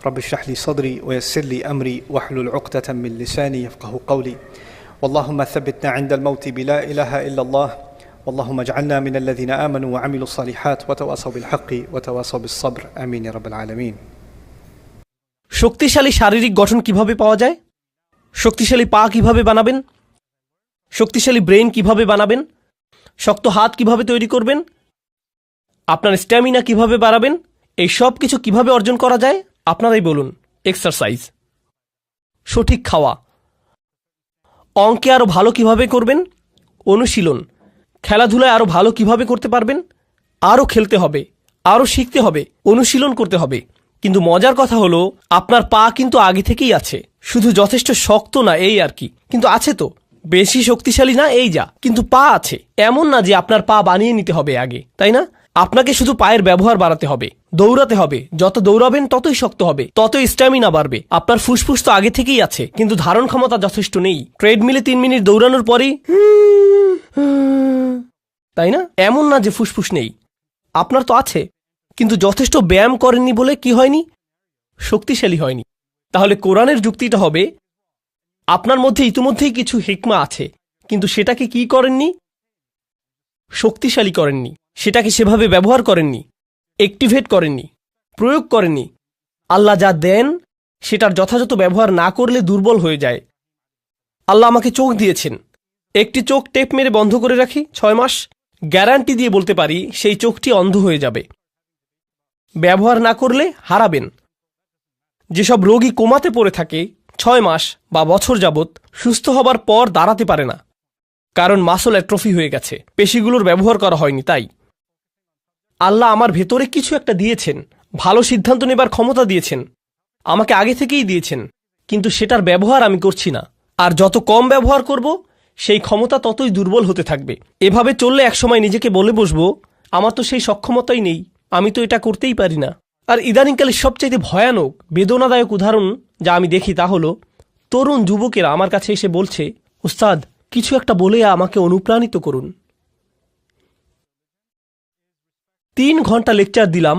رب اشرح لي صدري ويسر لي أمري واحلل عقدة من لساني يفقه قولي واللهم ثبتنا عند الموت بلا إله إلا الله واللهم اجعلنا من الذين آمنوا وعملوا الصالحات وتواصوا بالحق وتواصوا بالصبر آمين يا رب العالمين। শক্তিশালী শারীরিক গঠন কিভাবে পাওয়া যায়? শক্তিশালী পা কিভাবে বানাবেন? শক্তিশালী ব্রেন কিভাবে বানাবেন? শক্ত হাত কিভাবে তৈরি করবেন? আপনার স্ট্যামিনা কিভাবে বাড়াবেন? এই সব কিছু কিভাবে অর্জন করা যায় আপনারাই বলুন। এক্সারসাইজ, সঠিক খাওয়া, অঙ্কে আরও ভালো কিভাবে করবেন, অনুশীলন, খেলাধুলায় আরও ভালো কিভাবে করতে পারবেন, আরও খেলতে হবে, আরও শিখতে হবে, অনুশীলন করতে হবে। কিন্তু মজার কথা হলো আপনার পা কিন্তু আগে থেকেই আছে, শুধু যথেষ্ট শক্ত না এই আর কি, কিন্তু আছে তো, বেশি শক্তিশালী না এই যা, কিন্তু পা আছে। এমন না যে আপনার পা বানিয়ে নিতে হবে আগে, তাই না? আপনাকে শুধু পায়ের ব্যবহার বাড়াতে হবে, দৌড়াতে হবে, যত দৌড়াবেন ততই শক্ত হবে, ততই স্ট্যামিনা বাড়বে। আপনার ফুসফুস তো আগে থেকেই আছে, কিন্তু ধারণ ক্ষমতা যথেষ্ট নেই। ট্রেডমিলে 3 মিনিট দৌড়ানোর পরেই তাই না? এমন না যে ফুসফুস নেই, আপনার তো আছে, কিন্তু যথেষ্ট ব্যায়াম করেননি বলে কি হয়নি? শক্তিশালী হয়নি। তাহলে কোরআনের যুক্তিটা হবে আপনার মধ্যে ইতিমধ্যেই কিছু হিকমা আছে, কিন্তু সেটাকে কি করেননি? শক্তিশালী করেননি, সেটাকে সেভাবে ব্যবহার করেননি, অ্যাক্টিভেট করেননি, প্রয়োগ করেননি। আল্লাহ যা দেন সেটার যথাযথ ব্যবহার না করলে দুর্বল হয়ে যায়। আল্লাহ আমাকে চোখ দিয়েছেন, একটি চোখ টেপ মেরে বন্ধ করে রাখি 6 মাস, গ্যারান্টি দিয়ে বলতে পারি সেই চোখটি অন্ধ হয়ে যাবে। ব্যবহার না করলে হারাবেন। যেসব রোগী কোমাতে পড়ে থাকে 6 মাস বা বছর যাবৎ, সুস্থ হবার পর দাঁড়াতে পারে না, কারণ মাসল অ্যাট্রফি হয়ে গেছে, পেশিগুলোর ব্যবহার করা হয়নি। তাই আল্লাহ আমার ভেতরে কিছু একটা দিয়েছেন, ভালো সিদ্ধান্ত নেবার ক্ষমতা দিয়েছেন, আমাকে আগে থেকেই দিয়েছেন, কিন্তু সেটার ব্যবহার আমি করছি না। আর যত কম ব্যবহার করব সেই ক্ষমতা ততই দুর্বল হতে থাকবে। এভাবে চললে একসময় নিজেকে বলে বসবো আমার তো সেই সক্ষমতাই নেই, আমি তো এটা করতেই পারি না। আর ইদানিংকালে সবচাইতে ভয়ানক বেদনাদায়ক উদাহরণ যা আমি দেখি তা হলো তরুণ যুবকেরা আমার কাছে এসে বলছে, উস্তাদ কিছু একটা বলে আমাকে অনুপ্রাণিত করুন। 3 ঘন্টা লেকচার দিলাম,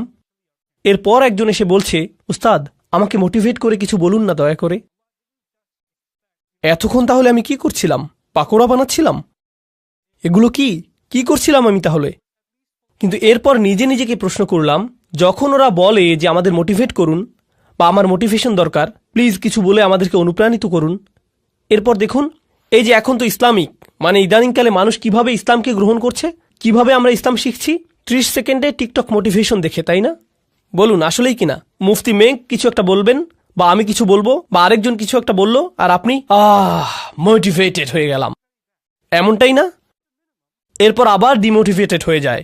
এরপর একজন এসে বলছে, উস্তাদ আমাকে মোটিভেট করে কিছু বলুন না দয়া করে। এতক্ষণ তাহলে আমি কি করছিলাম? পাকোড়া বানাচ্ছিলাম? এগুলো কি করছিলাম আমি তাহলে? কিন্তু এরপর নিজেকে প্রশ্ন করলাম, যখন ওরা বলে যে আমাদের মোটিভেট করুন বা আমার মোটিভেশন দরকার, প্লিজ কিছু বলে আমাদেরকে অনুপ্রাণিত করুন, এরপর দেখুন এই যে এখন তো ইসলামিক মানে ইদানিংকালে মানুষ কিভাবে ইসলামকে গ্রহণ করছে, কিভাবে আমরা ইসলাম শিখছি 30 সেকেন্ডে টিকটক মোটিভেশন দেখে, তাই না? বলুন আসলেই কিনা? মুফতি মেঘ কিছু একটা বলবেন বা আমি কিছু বলবো বা আরেকজন কিছু একটা বলল আর আপনি মোটিভেটেড হয়ে গেলাম, এমনটাই না? এরপর আবার ডিমোটিভেটেড হয়ে যায়,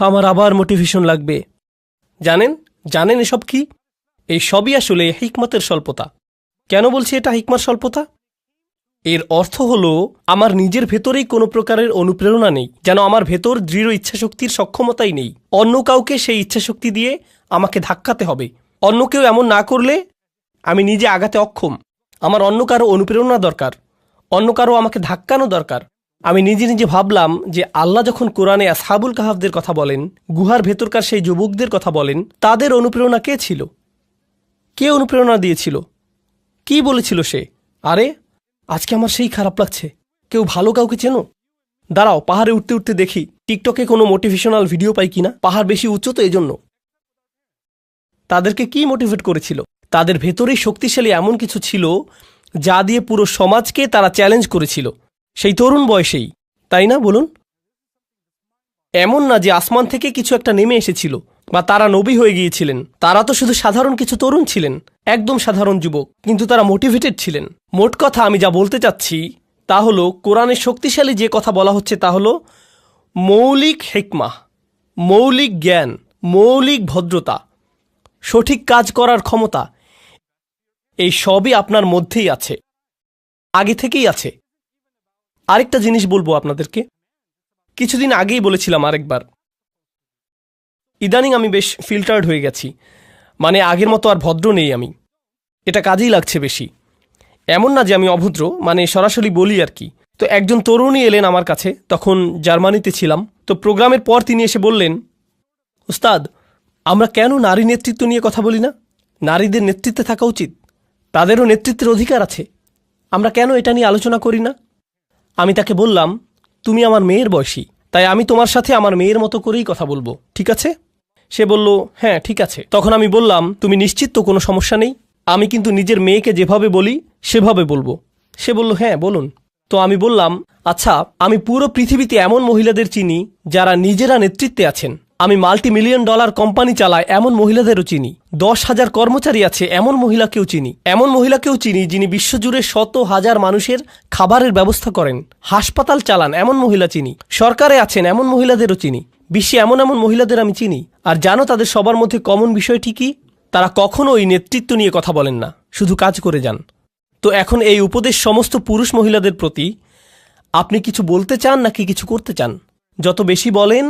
আমার আবার মোটিভেশন লাগবে। জানেন এসব কি? এই সবই আসলে হিকমতের স্বল্পতা। কেন বলছি এটা হিকমত স্বল্পতা? এর অর্থ হলো আমার নিজের ভেতরেই কোনো প্রকারের অনুপ্রেরণা নেই, যেন আমার ভেতর দৃঢ় ইচ্ছাশক্তির সক্ষমতাই নেই। অন্য কাউকে সেই ইচ্ছাশক্তি দিয়ে আমাকে ধাক্কাতে হবে। অন্য কেউ এমন না করলে আমি নিজে আগাতে অক্ষম। আমার অন্য কারো অনুপ্রেরণা দরকার, অন্য কারো আমাকে ধাক্কানো দরকার। আমি নিজে ভাবলাম যে আল্লাহ যখন কোরআনে আসহাবুল কাহাফদের কথা বলেন, গুহার ভেতরকার সেই যুবকদের কথা বলেন, তাদের অনুপ্রেরণা কে ছিল? কে অনুপ্রেরণা দিয়েছিল? কি বলেছিল সে? আরে আজকে আমার সেই খারাপ লাগছে। কেউ ভালো কাউকে চেনো? দাঁড়াও পাহাড়ে উঠতে দেখি টিকটকে কোনো মোটিভেশনাল ভিডিও পাই কিনা। পাহাড় বেশি উচ্চ তো এজন্য। তাদেরকে কি মোটিভেট করেছিল? তাদের ভেতরেই শক্তিশালী এমন কিছু ছিল যা দিয়ে পুরো সমাজকে তারা চ্যালেঞ্জ করেছিল সেই তরুণ বয়সেই, তাই না? বলুন, এমন না যে আসমান থেকে কিছু একটা নেমে এসেছিল বা তারা নবী হয়ে গিয়েছিলেন। তারা তো শুধু সাধারণ কিছু তরুণ ছিলেন, একদম সাধারণ যুবক, কিন্তু তারা মোটিভেটেড ছিলেন। মোট কথা আমি যা বলতে চাচ্ছি তা হলো কোরআনের শক্তিশালী যে কথা বলা হচ্ছে তা হলো মৌলিক হিকমা, মৌলিক জ্ঞান, মৌলিক ভদ্রতা, সঠিক কাজ করার ক্ষমতা, এই সবই আপনার মধ্যেই আছে, আগে থেকেই আছে। আরেকটা জিনিস বলবো আপনাদেরকে, কিছুদিন আগেই বলেছিলাম আরেকবার, ইদানিং আমি বেশ ফিল্টার্ড হয়ে গেছি, মানে আগের মতো আর ভদ্র নেই আমি, এটা কাজেই লাগছে বেশি। এমন না যে আমি অভদ্র, মানে সরাসরি বলি আর কি। তো একজন তরুণী এলেন আমার কাছে, তখন জার্মানিতে ছিলাম। তো প্রোগ্রামের পর তিনি এসে বললেন, উস্তাদ আমরা কেন নারী নেতৃত্ব নিয়ে কথা বলি না? নারীদের নেতৃত্বে থাকা উচিত, তাদেরও নেতৃত্বের অধিকার আছে। আমরা কেন এটা নিয়ে আলোচনা করি না? আমি তাকে বললাম, তুমি আমার মেয়ের বয়সী, তাই আমি তোমার সাথে আমার মেয়ের মতো করেই কথা বলবো, ঠিক আছে? সে বলল, হ্যাঁ ঠিক আছে। তখন আমি বললাম, তুমি নিশ্চিত তো কোনো সমস্যা নেই? আমি কিন্তু নিজের মেয়েকে যেভাবে বলি সেভাবে বলবো। সে বলল, হ্যাঁ বলুন। তো আমি বললাম, আচ্ছা, আমি পুরো পৃথিবীতে এমন মহিলাদের চিনি যারা নিজেরা নেতৃত্বে আছেন। আমি $multi-million কোম্পানি চালাই এমন মহিলাদেরও চিনি। 10,000 কর্মচারী আছে এমন মহিলাকেও চিনি। এমন মহিলাকেও চিনি যিনি বিশ্বজুড়ে শত হাজার মানুষের খাবারের ব্যবস্থা করেন। হাসপাতাল চালান এমন মহিলা চিনি। সরকারে আছেন এমন মহিলাদেরও চিনি। বিশ্বে এমন এমন মহিলাদের আমি চিনি। আর জানো তাদের সবার মধ্যে কমন বিষয়টি কি? তারা কখনোই নেতৃত্ব নিয়ে কথা বলেন না, শুধু কাজ করে যান। তো এখন এই উপদেশ সমস্ত পুরুষ মহিলাদের প্রতি, আপনি কিছু বলতে চান নাকি কিছু করতে চান? যত বেশি বলেন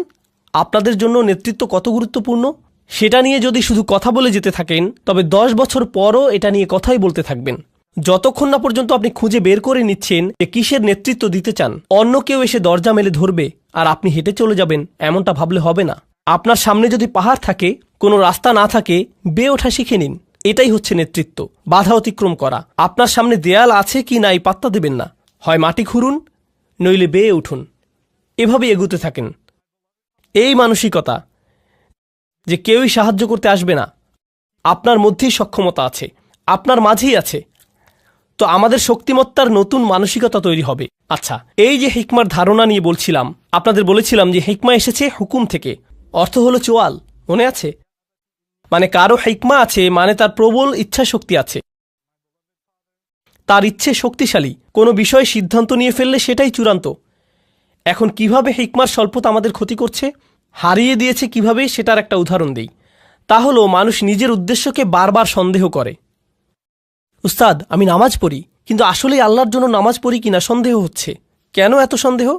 আপনাদের জন্য নেতৃত্ব কত গুরুত্বপূর্ণ সেটা নিয়ে যদি শুধু কথা বলে যেতে থাকেন, তবে 10 বছর পরও এটা নিয়ে কথাই বলতে থাকবেন, যতক্ষণ না পর্যন্ত আপনি খুঁজে বের করে নিচ্ছেন যে কিসের নেতৃত্ব দিতে চান। অন্য কেউ এসে দরজা মেলে ধরবে আর আপনি হেঁটে চলে যাবেন, এমনটা ভাবলে হবে না। আপনার সামনে যদি পাহাড় থাকে, কোনো রাস্তা না থাকে, বেয়ে ওঠা শিখে নিন। এটাই হচ্ছে নেতৃত্ব, বাধা অতিক্রম করা। আপনার সামনে দেয়াল আছে কি নাই পাত্তা দেবেন না, হয় মাটি খুঁড়ুন নইলে বেয়ে উঠুন, এভাবেই এগুতে থাকেন। এই মানসিকতা যে কেউই সাহায্য করতে আসবে না, আপনার মধ্যেই সক্ষমতা আছে, আপনার মাঝেই আছে। তো আমাদের শক্তিমত্তার নতুন মানসিকতা তৈরি হবে। আচ্ছা, এই যে হিকমার ধারণা নিয়ে বলছিলাম, আপনাদের বলেছিলাম যে হিকমা এসেছে হুকুম থেকে, অর্থ হলো চোয়াল, মনে আছে? মানে কারো হিকমা আছে মানে তার প্রবল ইচ্ছা শক্তি আছে, তার ইচ্ছে শক্তিশালী। কোনো বিষয়ে সিদ্ধান্ত নিয়ে ফেললে সেটাই চূড়ান্ত। এখন কিভাবে হিকমার স্বল্পতা আমাদের ক্ষতি করছে, হারিয়ে দিয়েছে কিভাবে, সেটার একটা উদাহরণ দিই। তা হলো মানুষ নিজের উদ্দেশ্যকে বারবার সন্দেহ করে। উস্তাদ, আমি নামাজ পড়ি, কিন্তু আসলে আল্লাহর জন্য নামাজ পড়ি কিনা সন্দেহ হচ্ছে। কেন এত সন্দেহ?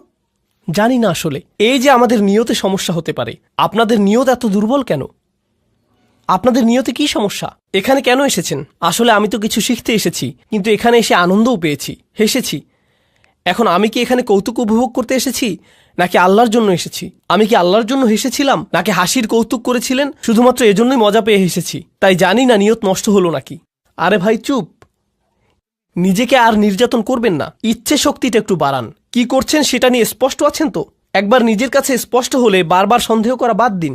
জানি না আসলে। এই যে আমাদের নিয়তে সমস্যা হতে পারে। আপনাদের নিয়ত এত দুর্বল কেন? আপনাদের নিয়তে কি সমস্যা? এখানে কেন এসেছেন? আসলে আমি তো কিছু শিখতে এসেছি, কিন্তু এখানে এসে আনন্দও পেয়েছি, হেসেছি। এখন আমি কি এখানে কৌতুক উপভোগ করতে এসেছি নাকি আল্লাহর জন্য এসেছি? আমি কি আল্লাহর জন্য হেসেছিলাম নাকি হাসির কৌতুক করেছিলেন শুধুমাত্র এজন্যই মজা পেয়ে হেসেছি? তাই জানি না নিয়ত নষ্ট হলো নাকি। আরে ভাই চুপ, নিজেকে আর নির্যাতন করবেন না, ইচ্ছে শক্তিটা একটু বাড়ান। কি করছেন সেটা নিয়ে স্পষ্ট আছেন তো? একবার নিজের কাছে স্পষ্ট হলে বারবার সন্দেহ করা বাদ দিন।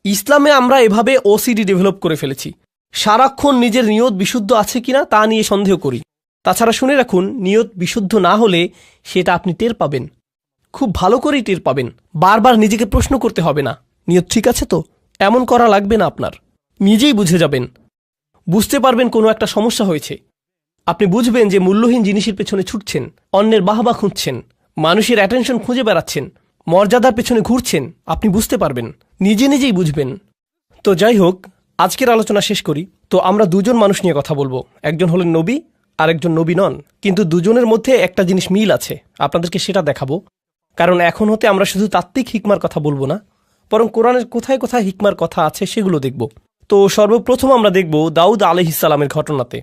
ইসলামে আমরা এভাবে ওসিডি ডেভেলপ করে ফেলেছি, সারাক্ষণ নিজের নিয়ত বিশুদ্ধ আছে কিনা তা নিয়ে সন্দেহ করি। তাছাড়া শুনে রাখুন, নিয়ত বিশুদ্ধ না হলে সেটা আপনি টের পাবেন, খুব ভালো করেই টের পাবেন। বারবার নিজেকে প্রশ্ন করতে হবে না, নিয়ত ঠিক আছে তো? এমন করা লাগবে না আপনার, নিজেই বুঝে যাবেন। বুঝতে পারবেন কোনো একটা সমস্যা হয়েছে। আপনি বুঝবেন যে মূল্যহীন জিনিসের পেছনে ছুটছেন, অন্যের বাহবা খুঁজছেন, মানুষের অ্যাটেনশন খুঁজে বেড়াচ্ছেন, মর্যাদার পেছনে ঘুরছেন। আপনি বুঝতে পারবেন, নিজে নিজেই বুঝবেন। তো যাই হোক, আজকের আলোচনা শেষ করি। তো আমরা দুজন মানুষ নিয়ে কথা বলবো, একজন হলেন নবী আর একজন নবী নন, কিন্তু দুজনের মধ্যে একটা জিনিস মিল আছে, আপনাদেরকে সেটা দেখাবো। কারণ এখন হতে আমরা শুধু তাত্ত্বিক হিকমার কথা বলবো না, বরং কোরআনের কোথায় কোথায় হিকমার কথা আছে সেগুলো দেখব। তো সর্বপ্রথম আমরা দেখব দাউদ আলাইহিস সালামের ঘটনাতে।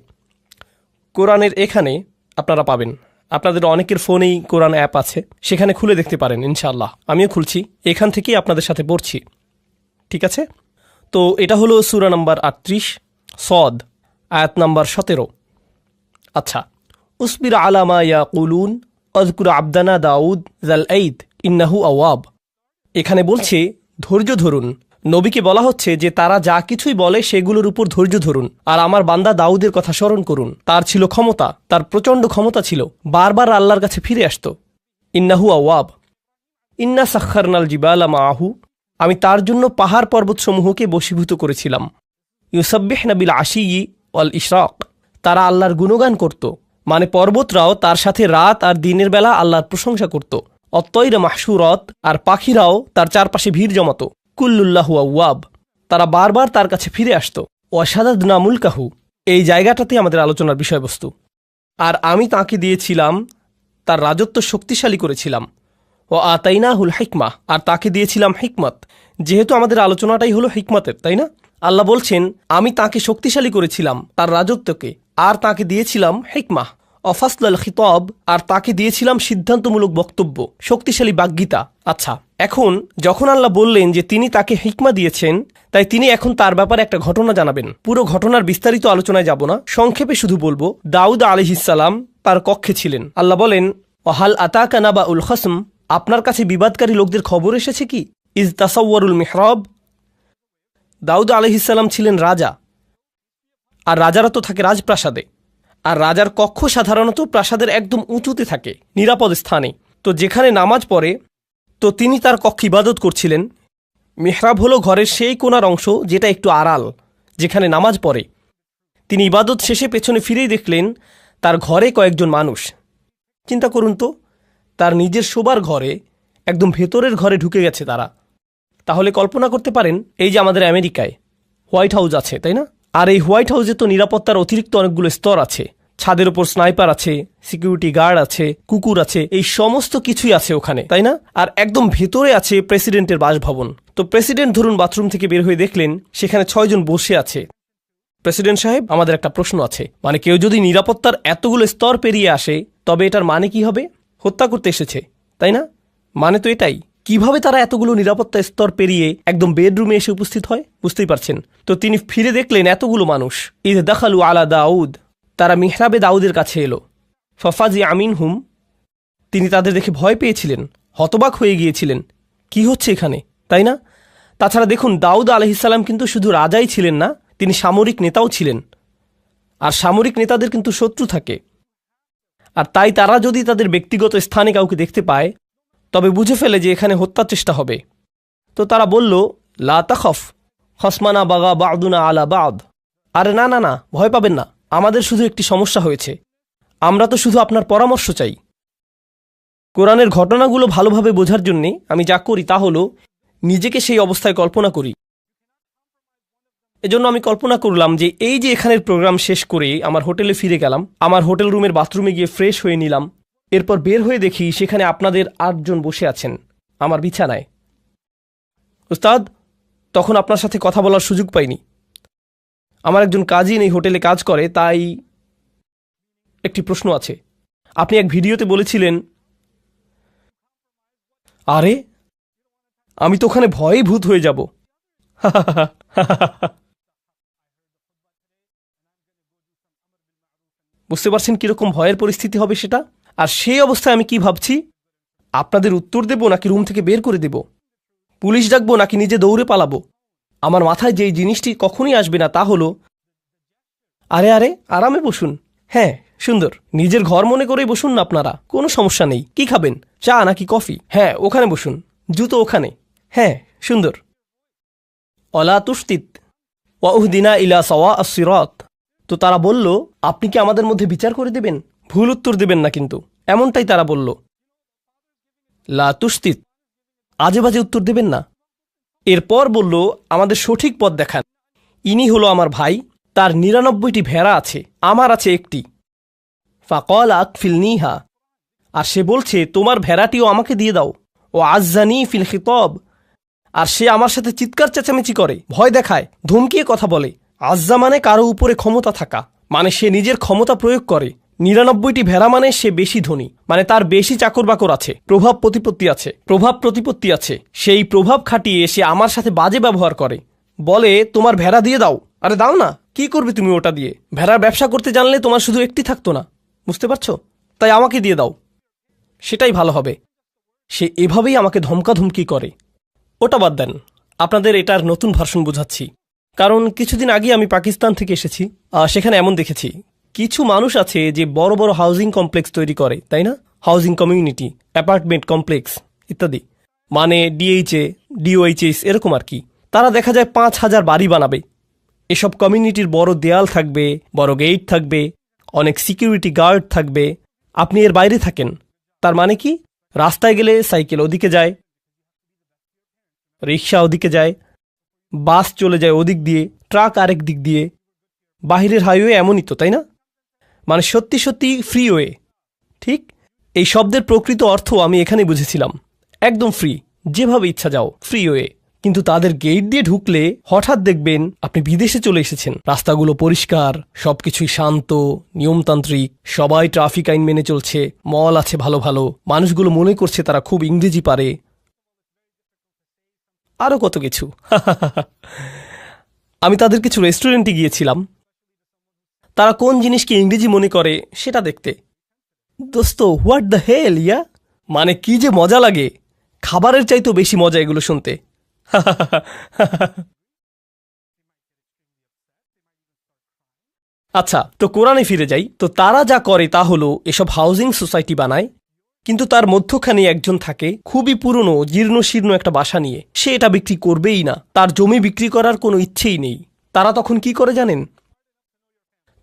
কোরআনের এখানে আপনারা পাবেন, আপনাদের অনেকের ফোনেই কোরআন অ্যাপ আছে, সেখানে খুলে দেখতে পারেন ইনশাআল্লাহ। আমিও খুলছি, এখান থেকেই আপনাদের সাথে পড়ছি, ঠিক আছে? তো এটা হলো সূরা নাম্বার 38 সদ, আয়াত নাম্বার 17। আচ্ছা, উসবির আলা মা ইয়াকুলুন আযকুর আবদানা দাউদ যাল আইদ ইন্নাহু আওয়াব। এখানে বলছে ধৈর্য ধরুন। নবীকে বলা হচ্ছে যে তারা যা কিছুই বলে সেগুলোর উপর ধৈর্য ধরুন, আর আমার বান্দা দাউদের কথা স্মরণ করুন। তার ছিল ক্ষমতা, তার প্রচণ্ড ক্ষমতা ছিল, বারবার আল্লাহর কাছে ফিরে আসত। ইন্নাহু আওয়াব। ইন্না সাখখারনাল জিবালা মাআহু, আমি তার জন্য পাহাড় পর্বতসমূহকে বশীভূত করেছিলাম। ইউসাব্বিহনা বিল আশিয়্যি ওয়াল ইশরাক, তারা আল্লাহর গুণগান করত, মানে পর্বতরাও তার সাথে রাত আর দিনের বেলা আল্লাহর প্রশংসা করত। অত্তয়রা মাহশুরত, আর পাখিরাও তার চারপাশে ভিড় জমাত। কুল্লুল্লাহু আওয়াব, তারা বারবার তার কাছে ফিরে আসত। ওয়াশাদাদনা মুলকাহু, এই জায়গাটাতে আমাদের আলোচনার বিষয়বস্তু। আর আমি তাকে দিয়েছিলাম, তার রাজত্ব শক্তিশালী করেছিলাম। ও আতাইনাহুল হিকমা, আর তাকে দিয়েছিলাম হিকমত। যেহেতু আমাদের আলোচনাটাই হলো হিকমতের, তাই না? আল্লাহ বলছেন আমি তাকে শক্তিশালী করেছিলাম, তার রাজত্বকে, আর তাকে দিয়েছিলাম হিকমা অফাসল আল খিতাব, আর তাকে দিয়েছিলাম সিদ্ধান্তমূলক বক্তব্য, শক্তিশালী বাগ্গীতা। আচ্ছা, এখন যখন আল্লাহ বললেন যে তিনি তাকে হিকমা দিয়েছেন, তাই তিনি এখন তার ব্যাপারে একটা ঘটনা জানাবেন। পুরো ঘটনার বিস্তারিত আলোচনায় যাব না, সংক্ষেপে শুধু বলবো দাউদ আলাইহিসসালাম তার কক্ষে ছিলেন। আল্লাহ বলেন, ওয়াহাল আতাকা নাবাউল খসম, আপনার কাছে বিবাদকারী লোকদের খবর এসেছে কি? ইজ তাসাওয়ারুল মিহরাব। দাউদ আলাইহিসসালাম ছিলেন রাজা, আর রাজারা তো থাকে রাজপ্রাসাদে, আর রাজার কক্ষ সাধারণত প্রাসাদের একদম উঁচুতে থাকে, নিরাপদ স্থানে। তো যেখানে নামাজ পড়ে, তো তিনি তার কক্ষে ইবাদত করছিলেন। মিহরাব হলো ঘরের সেই কোণার অংশ যেটা একটু আড়াল, যেখানে নামাজ পড়ে। তিনি ইবাদত শেষে পেছনে ফিরেই দেখলেন তার ঘরে কয়েকজন মানুষ। চিন্তা করুন তো, তার নিজের শোবার ঘরে, একদম ভেতরের ঘরে ঢুকে গেছে তারা। তাহলে কল্পনা করতে পারেন, এই যে আমাদের আমেরিকায় হোয়াইট হাউস আছে, তাই না? আর এই হোয়াইট হাউসে তো নিরাপত্তার অতিরিক্ত অনেকগুলো স্তর আছে। ছাদের উপর স্নাইপার আছে, সিকিউরিটি গার্ড আছে, কুকুর আছে, এই সমস্ত কিছুই আছে ওখানে, তাই না? আর একদম ভেতরে আছে প্রেসিডেন্টের বাসভবন। তো প্রেসিডেন্ট ধরুন বাথরুম থেকে বের হয়ে দেখলেন সেখানে 6 জন বসে আছে। প্রেসিডেন্ট সাহেব, আমাদের একটা প্রশ্ন আছে, মানে কেউ যদি নিরাপত্তার এতগুলো স্তর পেরিয়ে আসে, তবে এটার মানে কি হবে? হত্যা করতে এসেছে, তাই না? মানে তো এটাই। কিভাবে তারা এতগুলো নিরাপত্তা স্তর পেরিয়ে একদম বেডরুমে এসে উপস্থিত হয়, বুঝতেই পারছেন। তো তিনি ফিরে দেখলেন এতগুলো মানুষ। ইদ দাখালু আলা দাউদ, তারা মিহরাবে দাউদের কাছে এলো। ফাফাজি আমিন হুম, তিনি তাদের দেখে ভয় পেয়েছিলেন, হতবাক হয়ে গিয়েছিলেন, কি হচ্ছে এখানে, তাই না? তাছাড়া দেখুন, দাউদ আলাইহিসসালাম কিন্তু শুধু রাজাই ছিলেন না, তিনি সামরিক নেতাও ছিলেন। আর সামরিক নেতাদের কিন্তু শত্রু থাকে, আর তাই তারা যদি তাদের ব্যক্তিগত স্থানে কাউকে দেখতে পায়, তবে বুঝে ফেলে যে এখানে হত্যার চেষ্টা হবে। তো তারা বলল, লা তাখফ খসমানা বাগা বাদুনা আলা বাদ। আরে না না না, ভয় পাবেন না, আমাদের শুধু একটি সমস্যা হয়েছে, আমরা তো শুধু আপনার পরামর্শ চাই। কোরআনের ঘটনাগুলো ভালোভাবে বোঝার জন্যে আমি যা করি তা হলো নিজেকে সেই অবস্থায় কল্পনা করি। এজন্য আমি কল্পনা করলাম যে এই যে এখানের প্রোগ্রাম শেষ করে আমার হোটেলে ফিরে গেলাম, আমার হোটেল রুমের বাথরুমে গিয়ে ফ্রেশ হয়ে নিলাম, এরপর বের হয়ে দেখি সেখানে আপনাদের 8 জন বসে আছেন আমার বিছানায়। উস্তাদ, তখন আপনার সাথে কথা বলার সুযোগ পাইনি। আমার একজন কাজিন এই হোটেলে কাজ করে, তাই একটি প্রশ্ন আছে। আপনি এক ভিডিওতে বলেছিলেন, আরে আমি তো ওখানে ভয়ে ভূত হয়ে যাব। বুঝতে পারছেন কিরকম ভয়ের পরিস্থিতি হবে সেটা? আর সেই অবস্থায় আমি কি ভাবছি, আপনাদের উত্তর দেব নাকি রুম থেকে বের করে দেব, পুলিশ ডাকবো নাকি নিজে দৌড়ে পালাবো? আমার মাথায় যেই জিনিসটি কখনই আসবে না তা হলো, আরে আরে আরামে বসুন, হ্যাঁ সুন্দর, নিজের ঘর মনে করেই বসুন না আপনারা, কোনো সমস্যা নেই। কি খাবেন, চা নাকি কফি? হ্যাঁ ওখানে বসুন, জুতো ওখানে, হ্যাঁ সুন্দর। অলা তুস্তিত ওয়াউহদিনা ইলা সাওয়া আস-সিরাত। তো তারা বলল, আপনি কি আমাদের মধ্যে বিচার করে দেবেন? ভুল উত্তর দেবেন না কিন্তু, এমনটাই তারা বলল। লা তুস্তিত, আজে বাজে উত্তর দেবেন না। এরপর বলল, আমাদের সঠিক পথ দেখান। ইনি হলো আমার ভাই, তার 99টি ভেড়া আছে, আমার আছে একটি। ফাকল আকফিলনিহা, আর সে বলছে তোমার ভেড়াটিও আমাকে দিয়ে দাও। ও আজ্জানি ফিল খিতাব, আর সে আমার সাথে চিৎকার চেঁচামেচি করে, ভয় দেখায়, ধমকিয়ে কথা বলে। আজ্জা মানে কারো উপরে ক্ষমতা থাকা, মানে সে নিজের ক্ষমতা প্রয়োগ করে। 99টি ভেড়া মানে সে বেশি ধনী, মানে তার বেশি চাকর বাকর আছে, প্রভাব প্রতিপত্তি আছে। সেই প্রভাব খাটিয়ে সে আমার সাথে বাজে ব্যবহার করে, বলে তোমার ভেড়া দিয়ে দাও। আরে দাও না, কি করবে তুমি ওটা দিয়ে? ভেড়ার ব্যবসা করতে জানলে তোমার শুধু একটি থাকতো না, বুঝতে পারছো? তাই আমাকে দিয়ে দাও, সেটাই ভালো হবে। সে এভাবেই আমাকে ধমকাধমকি করে। ওটা বাদ দেন, আপনাদের এটার নতুন ভার্সন বোঝাচ্ছি। কারণ কিছুদিন আগে আমি পাকিস্তান থেকে এসেছি, সেখানে এমন দেখেছি কিছু মানুষ আছে যে বড় বড় হাউজিং কমপ্লেক্স তৈরি করে, তাই না? হাউজিং কমিউনিটি, অ্যাপার্টমেন্ট কমপ্লেক্স ইত্যাদি, মানে ডিএইচএ, ডিওএইচএস এরকম আর কি। তারা দেখা যায় 5000 বাড়ি বানাবে। এসব কমিউনিটির বড় দেয়াল থাকবে, বড় গেট থাকবে, অনেক সিকিউরিটি গার্ড থাকবে। আপনি এর বাইরে থাকেন, তার মানে কি? রাস্তায় গেলে সাইকেল ওদিকে যায়, রিক্সা ওদিকে যায়, বাস চলে যায় ওদিক দিয়ে, ট্রাক আরেক দিক দিয়ে। বাহিরের হাইওয়ে এমনই তো, তাই না? মানে সত্যি সত্যি ফ্রিওয়ে। ঠিক এই শব্দের প্রকৃত অর্থ আমি এখানে বুঝেছিলাম, একদম ফ্রি, যেভাবে ইচ্ছা যাও, ফ্রিওয়ে। কিন্তু তাদের গেট দিয়ে ঢুকলে হঠাৎ দেখবেন আপনি বিদেশে চলে এসেছেন। রাস্তাগুলো পরিষ্কার, সবকিছুই শান্ত, নিয়মতান্ত্রিক, সবাই ট্রাফিক আইন মেনে চলছে, মল আছে ভালো ভালো, মানুষগুলো মনে করছে তারা খুব ইংরেজি পারে, আরও কত কিছু। আমি তাদের কিছু রেস্টুরেন্টে গিয়েছিলাম, তারা কোন জিনিসকে ইংরেজি মনে করে সেটা দেখতে। দোস্ত, হোয়াট দ্য হেল ইয়া, মানে কি যে মজা লাগে, খাবারের চাইতেও বেশি মজা এগুলো শুনতে। আচ্ছা, তো কোরআনে ফিরে যাই। তো তারা যা করে তা হলো এসব হাউজিং সোসাইটি বানায়, কিন্তু তার মধ্যখানে একজন থাকে খুবই পুরনো জীর্ণ শীর্ণ একটা বাসা নিয়ে। সে এটা বিক্রি করবেই না, তার জমি বিক্রি করার কোনো ইচ্ছেই নেই। তারা তখন কি করে জানেন?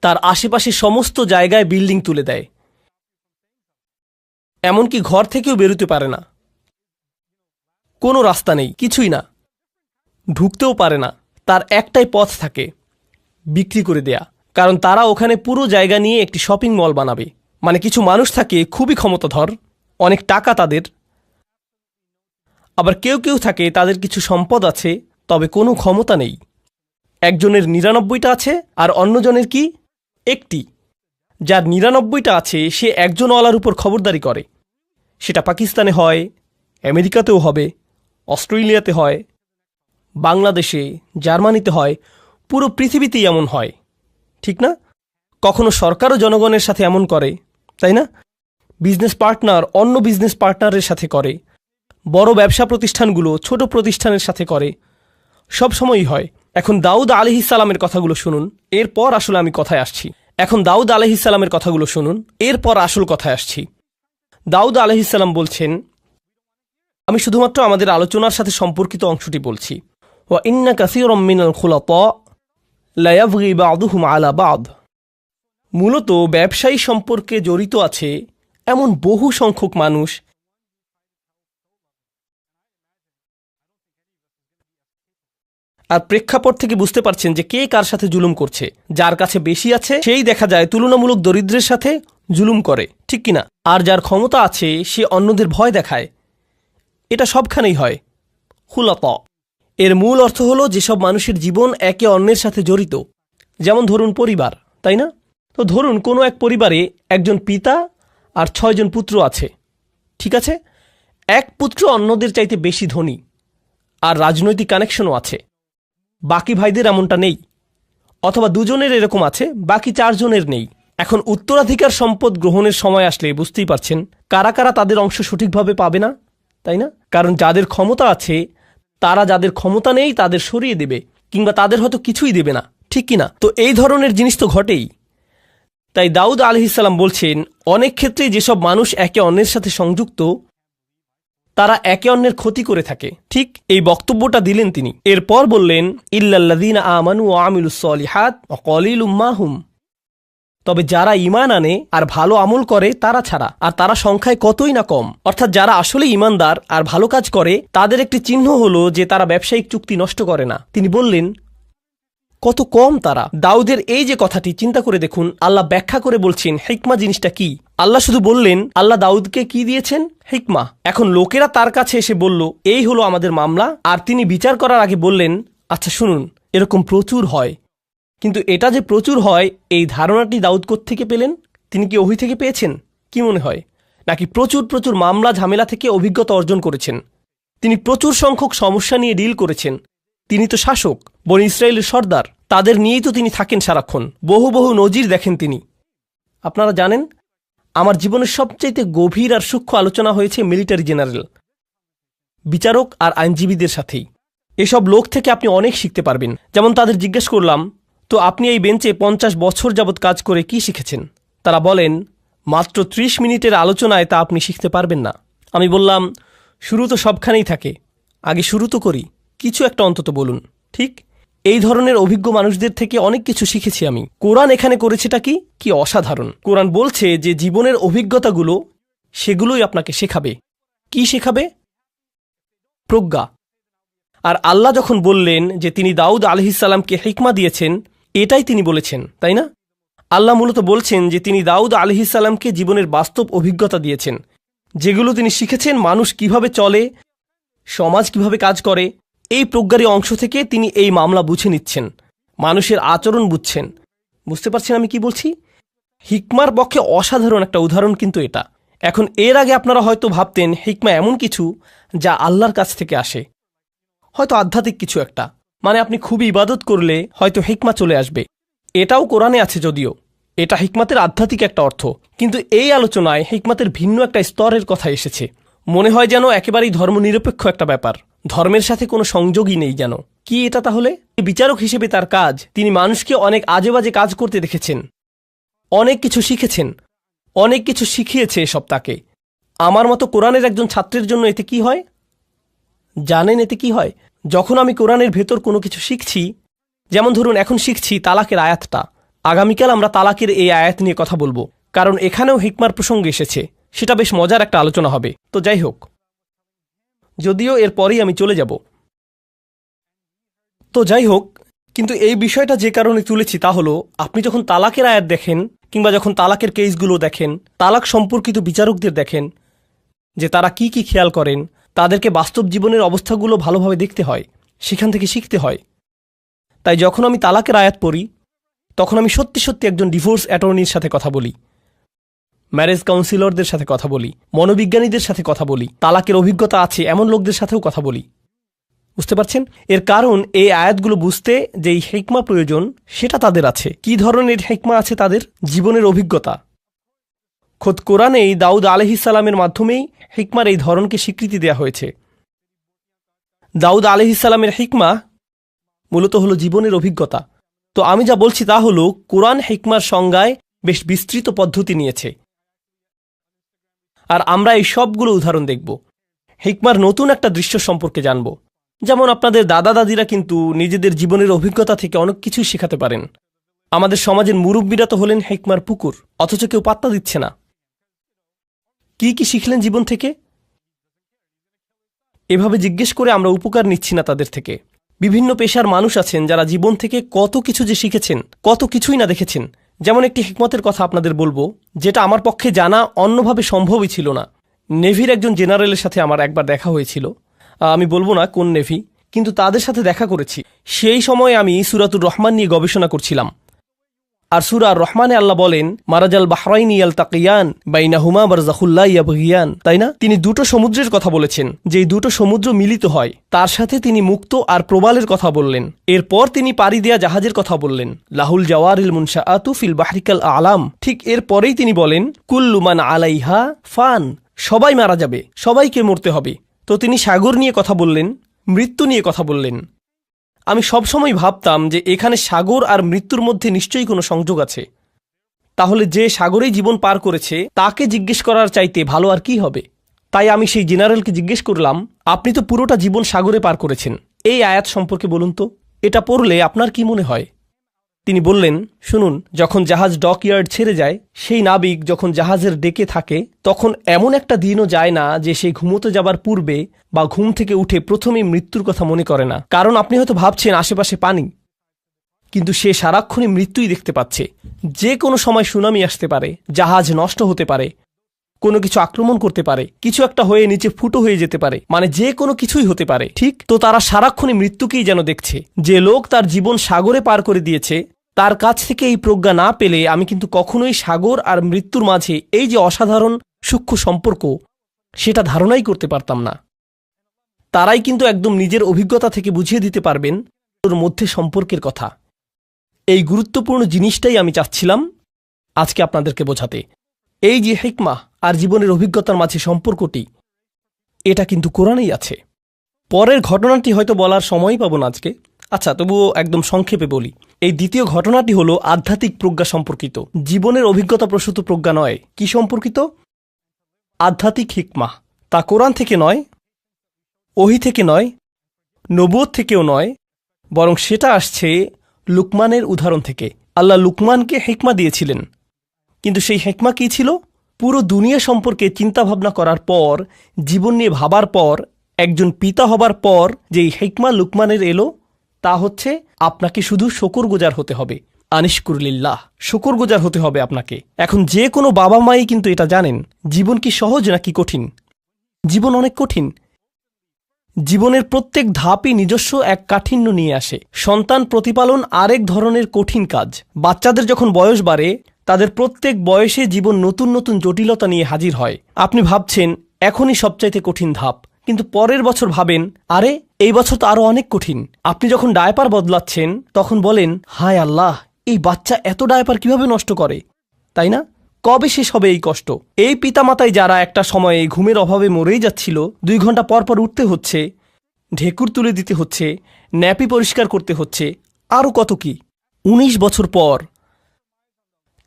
তার আশেপাশে সমস্ত জায়গায় বিল্ডিং তুলে দেয়, এমনকি ঘর থেকেও বেরোতে পারে না, কোনো রাস্তা নেই, কিছুই না, ঢুকতেও পারে না। তার একটাই পথ থাকে, বিক্রি করে দেয়া। কারণ তারা ওখানে পুরো জায়গা নিয়ে একটি শপিং মল বানাবে। মানে কিছু মানুষ থাকে খুবই ক্ষমতাধর, অনেক টাকা তাদের, আবার কেউ কেউ থাকে তাদের কিছু সম্পদ আছে তবে কোনো ক্ষমতা নেই। একজনের ৯৯টা আছে আর অন্যজনের কি একটি। যার ৯৯টা আছে সে একজনওয়ালার উপর খবরদারি করে। সেটা পাকিস্তানে হয়, আমেরিকাতেও হবে, অস্ট্রেলিয়াতে হয়, বাংলাদেশে, জার্মানিতে হয়, পুরো পৃথিবীতেই এমন হয়, ঠিক না? কখনো সরকারও জনগণের সাথে এমন করে, তাই না? বিজনেস পার্টনার অন্য বিজনেস পার্টনারের সাথে করে, বড় ব্যবসা প্রতিষ্ঠানগুলো ছোট প্রতিষ্ঠানের সাথে করে, সব সময়ই হয়। এখন দাউদ আলাইহিসসালামের কথাগুলো শুনুন, এরপর আসলে আমি কথায় আসছি। এখন দাউদ আলাইহিসসালামের কথাগুলো শুনুন, এরপর আসল কথায় আসছি। দাউদ আলাইহিসসালাম বলছেন, আমি শুধুমাত্র আমাদের আলোচনার সাথে সম্পর্কিত অংশটি বলছি। ওয়া ইন্না কাসীরাম মিনাল খুলাতা লা ইয়াবগি বা'দুহুম আলা বা'দ। মূলত ব্যবসায়ী সম্পর্কে জড়িত আছে এমন বহু সংখ্যক মানুষ আর প্রেক্ষাপট থেকে বুঝতে পারছেন যে কে কার সাথে জুলুম করছে। যার কাছে বেশি আছে সেই দেখা যায় তুলনামূলক দরিদ্রের সাথে জুলুম করে, ঠিক কিনা? আর যার ক্ষমতা আছে সে অন্যদের ভয় দেখায়। এটা সবখানেই হয়। খুলাতা এর মূল অর্থ হলো যেসব মানুষের জীবন একে অন্যের সাথে জড়িত। যেমন ধরুন পরিবার, তাই না? তো ধরুন কোনো এক পরিবারে একজন পিতা আর ৬ জন পুত্র আছে, ঠিক আছে? এক পুত্র অন্যদের চাইতে বেশি ধনী আর রাজনৈতিক কানেকশনও আছে, বাকি ভাইদের এমনটা নেই, অথবা দুজনের এরকম আছে, বাকি ৪ জনের নেই। এখন উত্তরাধিকার সম্পদ গ্রহণের সময় আসলে বুঝতেই পারছেন কারা কারা তাদের অংশ সঠিকভাবে পাবে না, তাই না? কারণ যাদের ক্ষমতা আছে তারা যাদের ক্ষমতা নেই তাদের সরিয়ে দেবে, কিংবা তাদের হয়তো কিছুই দেবে না, ঠিক কিনা? তো এই ধরনের জিনিস তো ঘটেই। তাই দাউদ আলাইহিসসালাম বলছেন, অনেক ক্ষেত্রেই যেসব মানুষ একে অন্যের সাথে সংযুক্ত তারা একে অন্যের ক্ষতি করে থাকে। ঠিক এই বক্তব্যটা দিলেন তিনি। এরপর বললেন, ইল্লাল্লাযীনা আমানু ওয়া আমিলুস সলিহাত ওয়া কলিলুম মা হুম। তবে যারা ঈমান আনে আর ভালো আমল করে তারা ছাড়া, আর তারা সংখ্যায় কতই না কম। অর্থাৎ যারা আসলে ঈমানদার আর ভালো কাজ করে তাদের একটি চিহ্ন হলো যে তারা ব্যবসায়িক চুক্তি নষ্ট করে না। তিনি বললেন, কত কম তারা। দাউদের এই যে কথাটি চিন্তা করে দেখুন, আল্লাহ ব্যাখ্যা করে বলছেন হিকমা জিনিসটা কি। আল্লাহ শুধু বললেন, আল্লাহ দাউদকে কি দিয়েছেন? হিকমা। এখন লোকেরা তার কাছে এসে বলল, এই হলো আমাদের মামলা, আর তিনি বিচার করার আগে বললেন, আচ্ছা শুনুন, এরকম প্রচুর হয়। কিন্তু এটা যে প্রচুর হয় এই ধারণাটি দাউদ কোত্থেকে পেলেন? তিনি কি ওহী থেকে পেয়েছেন? কি মনে হয়? নাকি প্রচুর প্রচুর মামলা ঝামেলা থেকে অভিজ্ঞতা অর্জন করেছেন? তিনি প্রচুর সংখ্যক সমস্যা নিয়ে ডিল করেছেন। তিনি তো শাসক, বনি ইসরায়েলের সর্দার, তাদের নিয়েই তো তিনি থাকেন সারাক্ষণ। বহু বহু নজির দেখেন তিনি। আপনারা জানেন, আমার জীবনের সবচাইতে গভীর আর সূক্ষ্ম আলোচনা হয়েছে মিলিটারি জেনারেল, বিচারক আর আইনজীবীদের সাথেই। এসব লোক থেকে আপনি অনেক শিখতে পারবেন। যেমন তাদের জিজ্ঞেস করলাম, তো আপনি এই বেঞ্চে ৫০ বছর যাবৎ কাজ করে কি শিখেছেন? তারা বলেন, মাত্র ৩০ মিনিটের আলোচনায় তা আপনি শিখতে পারবেন না। আমি বললাম, শুরু তো সবখানেই থাকে, আগে শুরু তো করি, কিছু একটা অন্তত বলুন। ঠিক এই ধরনের অভিজ্ঞ মানুষদের থেকে অনেক কিছু শিখেছি আমি। কোরআন এখানে করেছেটা কি অসাধারণ। কোরআন বলছে যে জীবনের অভিজ্ঞতাগুলো সেগুলোই আপনাকে শেখাবে। কি শেখাবে? প্রজ্ঞা। আর আল্লাহ যখন বললেন যে তিনি দাউদ আলাইহিসসালামকে হিকমা দিয়েছেন, এটাই তিনি বলেছেন, তাই না? আল্লাহ মূলত বলছেন যে তিনি দাউদ আলাইহিসসালামকে জীবনের বাস্তব অভিজ্ঞতা দিয়েছেন, যেগুলো তিনি শিখেছেন মানুষ কিভাবে চলে, সমাজ কিভাবে কাজ করে, এই প্রজ্ঞারই অংশ থেকে তিনি এই মামলা বুঝে নিচ্ছেন, মানুষের আচরণ বুঝছেন। বুঝতে পারছেন আমি কি বলছি? হিকমার পক্ষে অসাধারণ একটা উদাহরণ কিন্তু এটা। এখন এর আগে আপনারা হয়তো ভাবতেন হিকমা এমন কিছু যা আল্লাহর কাছ থেকে আসে, হয়তো আধ্যাত্মিক কিছু একটা, মানে আপনি খুবই ইবাদত করলে হয়তো হিকমা চলে আসবে। এটাও কোরআনে আছে যদিও, এটা হিকমাতের আধ্যাত্মিক একটা অর্থ, কিন্তু এই আলোচনায় হিকমাতের ভিন্ন একটা স্তরের কথা এসেছে। মনে হয় যেন একেবারেই ধর্মনিরপেক্ষ একটা ব্যাপার, ধর্মের সাথে কোনো সংযোগই নেই যেন। কি এটা তাহলে? বিচারক হিসেবে তার কাজ, তিনি মানুষকে অনেক আজেবাজে কাজ করতে দেখেছেন, অনেক কিছু শিখেছেন, অনেক কিছু শিখিয়েছে এসব তাকে। আমার মতো কোরআনের একজন ছাত্রের জন্য এতে কি হয় জানেন? এতে কি হয়, যখন আমি কোরআনের ভেতর কোনো কিছু শিখছি, যেমন ধরুন এখন শিখছি তালাকের আয়াতটা, আগামীকাল আমরা তালাকের এই আয়াত নিয়ে কথা বলবো, কারণ এখানেও হিকমার প্রসঙ্গ এসেছে। সেটা বেশ মজার একটা আলোচনা হবে। তো যাই হোক, যদিও এরপরেই আমি চলে যাব। তো যাই হোক, কিন্তু এই বিষয়টা যে কারণে তুলেছি তা হলো, আপনি যখন তালাকের আয়াত দেখেন কিংবা যখন তালাকের কেসগুলো দেখেন, তালাক সম্পর্কিত বিচারকদের দেখেন যে তারা কি কি খেয়াল করেন, তাদেরকে বাস্তব জীবনের অবস্থাগুলো ভালোভাবে দেখতে হয়, সেখান থেকে শিখতে হয়। তাই যখন আমি তালাকের আয়াত পড়ি, তখন আমি সত্যি সত্যি একজন ডিভোর্স অ্যাটর্নির সাথে কথা বলি, ম্যারেজ কাউন্সিলরদের সাথে কথা বলি, মনোবিজ্ঞানীদের সাথে কথা বলি, তালাকের অভিজ্ঞতা আছে এমন লোকদের সাথেও কথা বলি। বুঝতে পারছেন? এর কারণ এই আয়াতগুলো বুঝতে যেই হিকমা প্রয়োজন সেটা তাদের আছে। কি ধরনের হিকমা আছে তাদের? জীবনের অভিজ্ঞতা। খোদ কোরআনেই দাউদ আলাইহিসসালামের মাধ্যমেই হিকমার এই ধরনকে স্বীকৃতি দেওয়া হয়েছে। দাউদ আলাইহিসসালামের হিকমা মূলত হলো জীবনের অভিজ্ঞতা। তো আমি যা বলছি তা হলো, কোরআন হিকমার সংজ্ঞায় বেশ বিস্তৃত পদ্ধতি নিয়েছে, আর আমরা এই সবগুলো উদাহরণ দেখব। হিকমার নতুন একটা দৃশ্য সম্পর্কে জানব। যেমন আপনাদের দাদা দাদিরা কিন্তু নিজেদের জীবনের অভিজ্ঞতা থেকে অনেক কিছুই শেখাতে পারেন। আমাদের সমাজের মুরব্বীরা তো হলেন হিকমার পুকুর, অথচ কেউ পাত্তা দিচ্ছে না। কি কি শিখলেন জীবন থেকে? এভাবে জিজ্ঞেস করে আমরা উপকার নিচ্ছি না তাদের থেকে। বিভিন্ন পেশার মানুষ আছেন যারা জীবন থেকে কত কিছু যে শিখেছেন, কত কিছুই না দেখেছেন। যেমন একটি হিকমতের কথা আপনাদের বলবো, যেটা আমার পক্ষে জানা অন্যভাবে সম্ভবই ছিল না। নেভির একজন জেনারেলের সাথে আমার একবার দেখা হয়েছিল। আমি বলবো না কোন নেভি, কিন্তু তাদের সাথে দেখা করেছি। সেই সময় আমি সূরাতুর রহমান নিয়ে গবেষণা করছিলাম। আর সূরা আর রহমানে আল্লাহ বলেন, মারাজাল বাহরাইনি ইয়ালতাকিয়ান বাইনাহুমা বারযাখুল লা ইয়াবগিয়ান, তাই না? তিনি দুটো সমুদ্রের কথা বলেছেন, যেই দুটো সমুদ্র মিলিত হয়। তার সাথে তিনি মুক্ত আর প্রবালের কথা বললেন। এরপর তিনি পাড়ি দেয়া জাহাজের কথা বললেন, লাহুল জাওয়ারিল মুনশাআতু ফিল বাহরিকাল আলাম। ঠিক এরপরেই তিনি বলেন, কুল্লু মান আলাইহা ফান, সবাই মারা যাবে, সবাইকে মরতে হবে। তো তিনি সাগর নিয়ে কথা বললেন, মৃত্যু নিয়ে কথা বললেন। আমি সবসময় ভাবতাম যে এখানে সাগর আর মৃত্যুর মধ্যে নিশ্চয়ই কোনো সংযোগ আছে। তাহলে যে সাগরেই জীবন পার করেছে তাকে জিজ্ঞেস করার চাইতে ভালো আর কি হবে? তাই আমি সেই জেনারেলকে জিজ্ঞেস করলাম, আপনি তো পুরোটা জীবন সাগরে পার করেছেন, এই আয়াত সম্পর্কে বলুন তো, এটা পড়লে আপনার কি মনে হয়? তিনি বললেন, শুনুন, যখন জাহাজ ডকইয়ার্ড ছেড়ে যায়, সেই নাবিক যখন জাহাজের ডেকে থাকে, তখন এমন একটা দিনও যায় না যে সে ঘুমোতে যাবার পূর্বে বা ঘুম থেকে উঠে প্রথমেই মৃত্যুর কথা মনে করে না। কারণ আপনি হয়তো ভাবছেন আশেপাশে পানি, কিন্তু সে সারাক্ষণই মৃত্যুই দেখতে পাচ্ছে। যে কোনো সময় সুনামি আসতে পারে, জাহাজ নষ্ট হতে পারে, কোনো কিছু আক্রমণ করতে পারে, কিছু একটা হয়ে নিচে ফুটো হয়ে যেতে পারে, মানে যে কোনো কিছুই হতে পারে। ঠিক তো তারা সারাক্ষণই মৃত্যুকেই যেন দেখছে। যে লোক তার জীবন সাগরে পার করে দিয়েছে, তার কাছ থেকে এই প্রজ্ঞা না পেলে আমি কিন্তু কখনোই সাগর আর মৃত্যুর মাঝে এই যে অসাধারণ সূক্ষ্ম সম্পর্ক, সেটা ধারণাই করতে পারতাম না। তারাই কিন্তু একদম নিজের অভিজ্ঞতা থেকে বুঝিয়ে দিতে পারবেন ওর মধ্যে সম্পর্কের কথা। এই গুরুত্বপূর্ণ জিনিসটাই আমি চাচ্ছিলাম আজকে আপনাদেরকে বোঝাতে। এই যে হিকমা আর জীবনের অভিজ্ঞতার মাঝে সম্পর্কটি, এটা কিন্তু কোরআনেই আছে। পরের ঘটনাটি হয়তো বলার সময়ই পাবো না আজকে। আচ্ছা, তবুও একদম সংক্ষেপে বলি। এই দ্বিতীয় ঘটনাটি হলো আধ্যাত্মিক প্রজ্ঞা সম্পর্কিত, জীবনের অভিজ্ঞতা প্রসূত প্রজ্ঞা নয়। কি সম্পর্কিত? আধ্যাত্মিক হিকমা। তা কোরআন থেকে নয়, ওহী থেকে নয়, নবুয়ত থেকেও নয়, বরং সেটা আসছে লুকমানের উদাহরণ থেকে। আল্লাহ লুকমানকে হিকমা দিয়েছিলেন, কিন্তু সেই হিকমা কী ছিল? পুরো দুনিয়া সম্পর্কে চিন্তাভাবনা করার পর, জীবন নিয়ে ভাবার পর, একজন পিতা হবার পর যেই হিকমা লুকমানের এলো, তা হচ্ছে আপনাকে শুধু শুকরগুজার হতে হবে। আনিশকুরলিল্লাহ, শুকরগুজার হতে হবে আপনাকে। এখন যে কোনো বাবা মাই কিন্তু এটা জানেন জীবন কি সহজ নাকি কঠিন। জীবন অনেক কঠিন। জীবনের প্রত্যেক ধাপই নিজস্ব এক কাঠিন্য নিয়ে আসে। সন্তান প্রতিপালন আরেক ধরনের কঠিন কাজ। বাচ্চাদের যখন বয়স বাড়ে, তাদের প্রত্যেক বয়সে জীবন নতুন নতুন জটিলতা নিয়ে হাজির হয়। আপনি ভাবছেন এখনই সবচাইতে কঠিন ধাপ, কিন্তু পরের বছর ভাবেন আরে এই বছর তো আরো অনেক কঠিন। আপনি যখন ডায়পার বদলাচ্ছেন তখন বলেন হায় আল্লাহ, এই বাচ্চা এত ডায়পার কিভাবে নষ্ট করে, তাই না? কবে শেষ হবে এই কষ্ট? এই পিতামাতাই যারা একটা সময়ে ঘুমের অভাবে মরেই যাচ্ছিল, 2 ঘন্টা পর পর উঠতে হচ্ছে, ঢেকুর তুলে দিতে হচ্ছে, ন্যাপি পরিষ্কার করতে হচ্ছে, আরও কত কি। 19 বছর পর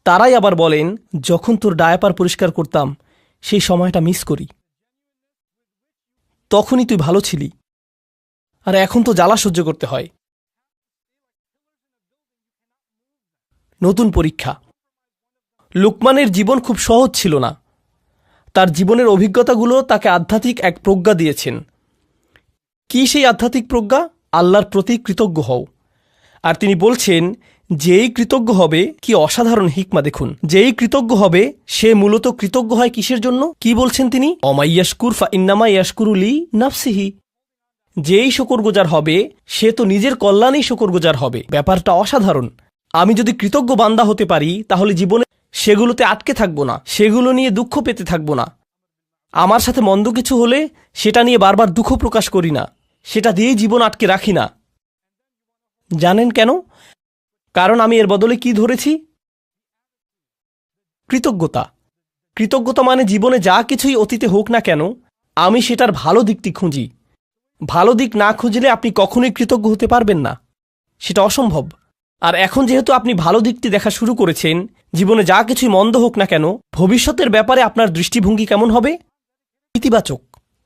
তারাই আবার বলেন যখন তোর ডায়াপার পরিষ্কার করতাম সেই সময়টা মিস করি, তখনই তুই ভালো ছিলি, আর এখন তো জ্বালা সহ্য করতে হয়। নতুন পরীক্ষা। লুকমানের জীবন খুব সহজ ছিল না। তার জীবনের অভিজ্ঞতাগুলো তাকে আধ্যাত্মিক এক প্রজ্ঞা দিয়েছেন। কি সেই আধ্যাত্মিক প্রজ্ঞা? আল্লাহর প্রতি কৃতজ্ঞ হও। আর তিনি বলছেন যেই কৃতজ্ঞ হবে, কি অসাধারণ হিকমা দেখুন, যেই কৃতজ্ঞ হবে সে মূলত কৃতজ্ঞ হয় কিসের জন্য? কি বলছেন তিনি? অমাইয়াশকুর ফা ইন্নামা ইয়াশকুরুলি নাফসিহি। যেই শকরগুজার হবে সে তো নিজের কল্যাণেই শকরগুজার হবে। ব্যাপারটা অসাধারণ। আমি যদি কৃতজ্ঞ বান্দা হতে পারি তাহলে জীবনে সেগুলোতে আটকে থাকবো না, সেগুলো নিয়ে দুঃখ পেতে থাকবো না। আমার সাথে মন্দ কিছু হলে সেটা নিয়ে বারবার দুঃখ প্রকাশ করি না, সেটা দিয়েই জীবন আটকে রাখি না। জানেন কেন? কারণ আমি এর বদলে কি ধরেছি? কৃতজ্ঞতা। কৃতজ্ঞতা মানে জীবনে যা কিছুই অতীতে হোক না কেন, আমি সেটার ভালো দিকটি খুঁজি। ভালো দিক না খুঁজলে আপনি কখনোই কৃতজ্ঞ হতে পারবেন না, সেটা অসম্ভব। আর এখন যেহেতু আপনি ভালো দিকটি দেখা শুরু করেছেন, জীবনে যা কিছুই মন্দ হোক না কেন, ভবিষ্যতের ব্যাপারে আপনার দৃষ্টিভঙ্গি কেমন হবে? ইতিবাচক,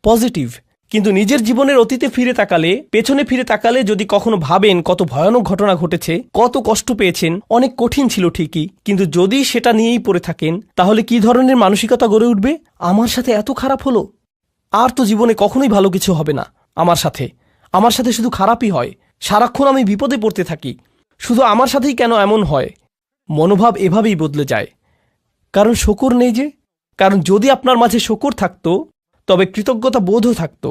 পজিটিভ। কিন্তু নিজের জীবনের অতীতে ফিরে তাকালে, পেছনে ফিরে তাকালে যদি কখনো ভাবেন কত ভয়ানক ঘটনা ঘটেছে, কত কষ্ট পেয়েছেন, অনেক কঠিন ছিল ঠিকই, কিন্তু যদি সেটা নিয়েই পড়ে থাকেন তাহলে কি ধরনের মানসিকতা গড়ে উঠবে? আমার সাথে এত খারাপ হলো, আর তো জীবনে কখনোই ভালো কিছু হবে না। আমার সাথে শুধু খারাপই হয়, সারাক্ষণ আমি বিপদে পড়তে থাকি, শুধু আমার সাথেই কেন এমন হয়? মনোভাব এভাবেই বদলে যায়। কারণ শকর নেই যে। কারণ যদি আপনার মাঝে শকর থাকতো তবে কৃতজ্ঞতা বোধও থাকতো।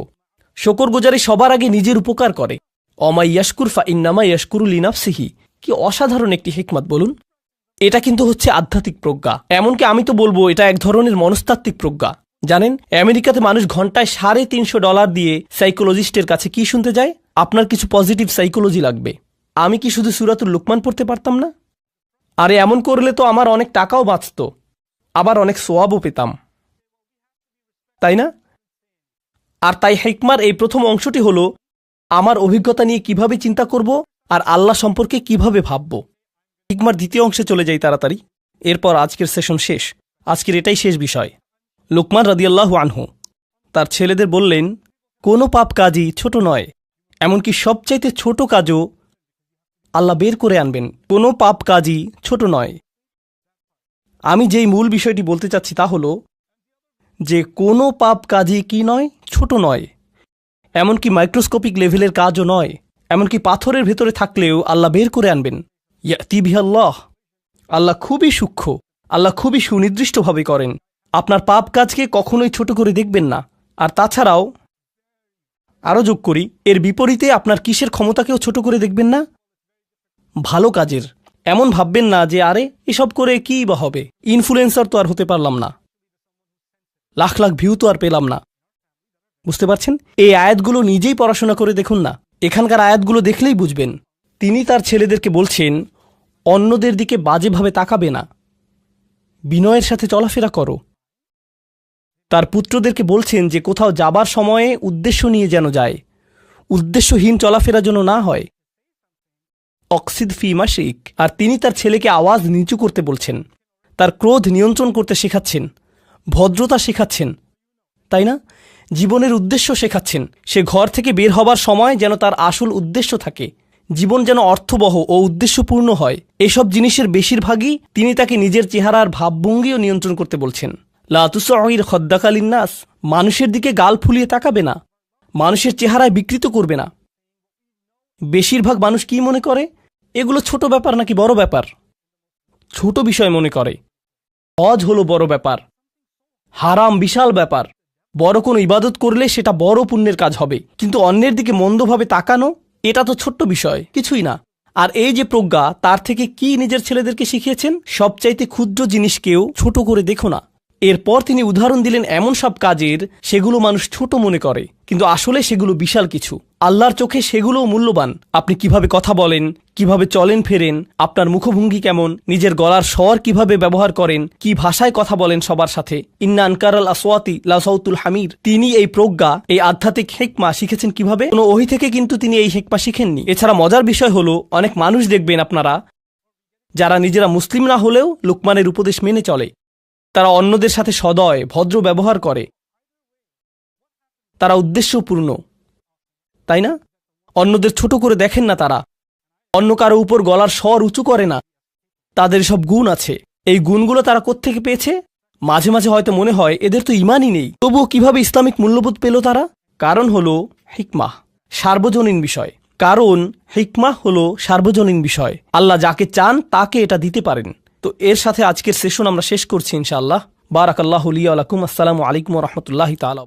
শকরগুজারি সবার আগে নিজের উপকার করে। অমা ইয়াশকুর ফা ইন্নামা ইয়াশকুরু লিনাফসিহি। কি অসাধারণ একটি হিকমত বলুন। এটা কিন্তু হচ্ছে আধ্যাত্মিক প্রজ্ঞা। এমনকি আমি তো বলবো এটা এক ধরনের মনস্তাত্ত্বিক প্রজ্ঞা। জানেন, আমেরিকাতে মানুষ ঘন্টায় $350 দিয়ে সাইকোলজিস্টের কাছে কি শুনতে যায়? আপনার কিছু পজিটিভ সাইকোলজি লাগবে। আমি কি শুধু সূরাতুল লুকমান পড়তে পারতাম না? আরে এমন করলে তো আমার অনেক টাকাও বাঁচত, আবার অনেক সোয়াবও পেতাম, তাই না? আর তাই হিকমার এই প্রথম অংশটি হলো আমার অভিজ্ঞতা নিয়ে কিভাবে চিন্তা করব আর আল্লাহ সম্পর্কে কিভাবে ভাবব। হিকমার দ্বিতীয় অংশে চলে যাই তাড়াতাড়ি, এরপর আজকের সেশন শেষ। আজকের এটাই শেষ বিষয়। লুকমান রাদিয়াল্লাহু আনহু তার ছেলেদের বললেন, কোনো পাপ কাজই ছোট নয়, এমনকি সবচাইতে ছোট কাজও আল্লাহ বের করে আনবেন। কোনো পাপ কাজই ছোট নয়। আমি যেই মূল বিষয়টি বলতে চাচ্ছি তা হলো যে কোনো পাপ কাজই কি নয়, ছোট নয়, এমনকি মাইক্রোস্কোপিক লেভেলের কাজও নয়, এমনকি পাথরের ভেতরে থাকলেও আল্লাহ বের করে আনবেন। ইয়াতি বিহাল্লাহ। আল্লাহ খুবই সূক্ষ্ম, আল্লাহ খুবই সুনির্দিষ্টভাবে করেন। আপনার পাপ কাজকে কখনোই ছোট করে দেখবেন না। আর তাছাড়াও আরও যোগ করি, এর বিপরীতে আপনার কিসের ক্ষমতাকেও ছোট করে দেখবেন না? ভালো কাজের। এমন ভাববেন না যে আরে এসব করে কী বা হবে, ইনফ্লুয়েন্সার তো আর হতে পারলাম না, লাখ লাখ ভিউ তো আর পেলাম না। বুঝতে পারছেন? এই আয়াতগুলো নিজেই পড়াশোনা করে দেখুন না, এখানকার আয়াতগুলো দেখলেই বুঝবেন। তিনি তার ছেলেদেরকে বলছেন অন্যদের দিকে বাজেভাবে তাকাবে না, বিনয়ের সাথে চলাফেরা করো। তার পুত্রদেরকে বলছেন যে কোথাও যাবার সময়ে উদ্দেশ্য নিয়ে যেন যায়, উদ্দেশ্যহীন চলাফেরা যেন না হয়। অক্সিদ ফি মাশিক। আর তিনি তার ছেলেকে আওয়াজ নিচু করতে বলছেন, তার ক্রোধ নিয়ন্ত্রণ করতে শেখাচ্ছেন, ভদ্রতা শেখাচ্ছেন, তাই না? জীবনের উদ্দেশ্য শেখাচ্ছেন। সে ঘর থেকে বের হবার সময় যেন তার আসল উদ্দেশ্য থাকে, জীবন যেন অর্থবহ ও উদ্দেশ্যপূর্ণ হয়। এসব জিনিসের বেশিরভাগই তিনি তাকে নিজের চেহারার ভাবভঙ্গিও নিয়ন্ত্রণ করতে বলছেন। লা তুসঈর খদ্দাকা লিন্নাস। মানুষের দিকে গাল ফুলিয়ে তাকাবে না, মানুষের চেহারায় বিকৃত করবে না। বেশিরভাগ মানুষ কি মনে করে? এগুলো ছোট ব্যাপার নাকি বড় ব্যাপার? ছোট বিষয় মনে করে। হজ হলো বড় ব্যাপার, হারাম বিশাল ব্যাপার, বড় কোনো ইবাদত করলে সেটা বড় পুণ্যের কাজ হবে, কিন্তু অন্যের দিকে মন্দভাবে তাকানো এটা তো ছোট্ট বিষয়, কিছুই না। আর এই যে প্রজ্ঞা, তার থেকে কি নিজের ছেলেদেরকে শিখিয়েছেন? সবচাইতে ক্ষুদ্র জিনিসকেও ছোট করে দেখো না। এরপর তিনি উদাহরণ দিলেন এমন সব কাজের সেগুলো মানুষ ছোট মনে করে, কিন্তু আসলে সেগুলো বিশাল কিছু। আল্লাহর চোখে সেগুলোও মূল্যবান। আপনি কিভাবে কথা বলেন, কিভাবে চলেন ফেরেন, আপনার মুখভঙ্গি কেমন, নিজের গলার স্বর কিভাবে ব্যবহার করেন, কি ভাষায় কথা বলেন সবার সাথে। ইন্না আনকারাল আসওয়াতি লাসাউতুল হামির। তিনি এই প্রজ্ঞা, এই আধ্যাত্মিক হেকমা শিখেছেন কিভাবে? কোনো ওহী থেকে কিন্তু তিনি এই হেকমা শিখেননি। এছাড়া মজার বিষয় হলো, অনেক মানুষ দেখবেন আপনারা যারা নিজেরা মুসলিম না হলেও লুকমানের উপদেশ মেনে চলে। তারা অন্যদের সাথে সদয় ভদ্র ব্যবহার করে, তারা উদ্দেশ্যপূর্ণ, তাই না? অন্যদের ছোট করে দেখেন না, তারা অন্য কারো উপর গলার স্বর উঁচু করে না। তাদের সব গুণ আছে। এই গুণগুলো তারা কোত্থেকে পেয়েছে? মাঝে মাঝে হয়তো মনে হয় এদের তো ইমানই নেই, তবুও কিভাবে ইসলামিক মূল্যবোধ পেল তারা? কারণ হলো হিকমাহ, সার্বজনীন বিষয়। কারণ হিকমাহ হলো সার্বজনীন বিষয়। আল্লাহ যাকে চান তাকে এটা দিতে পারেন। তো এর সাথে আজকের সেশন আমরা শেষ করছি ইনশাআল্লাহ। বারাকাল্লাহু লি ওয়া লাকুম। আসসালামু আলাইকুম ওয়া রাহমাতুল্লাহি তাআলা।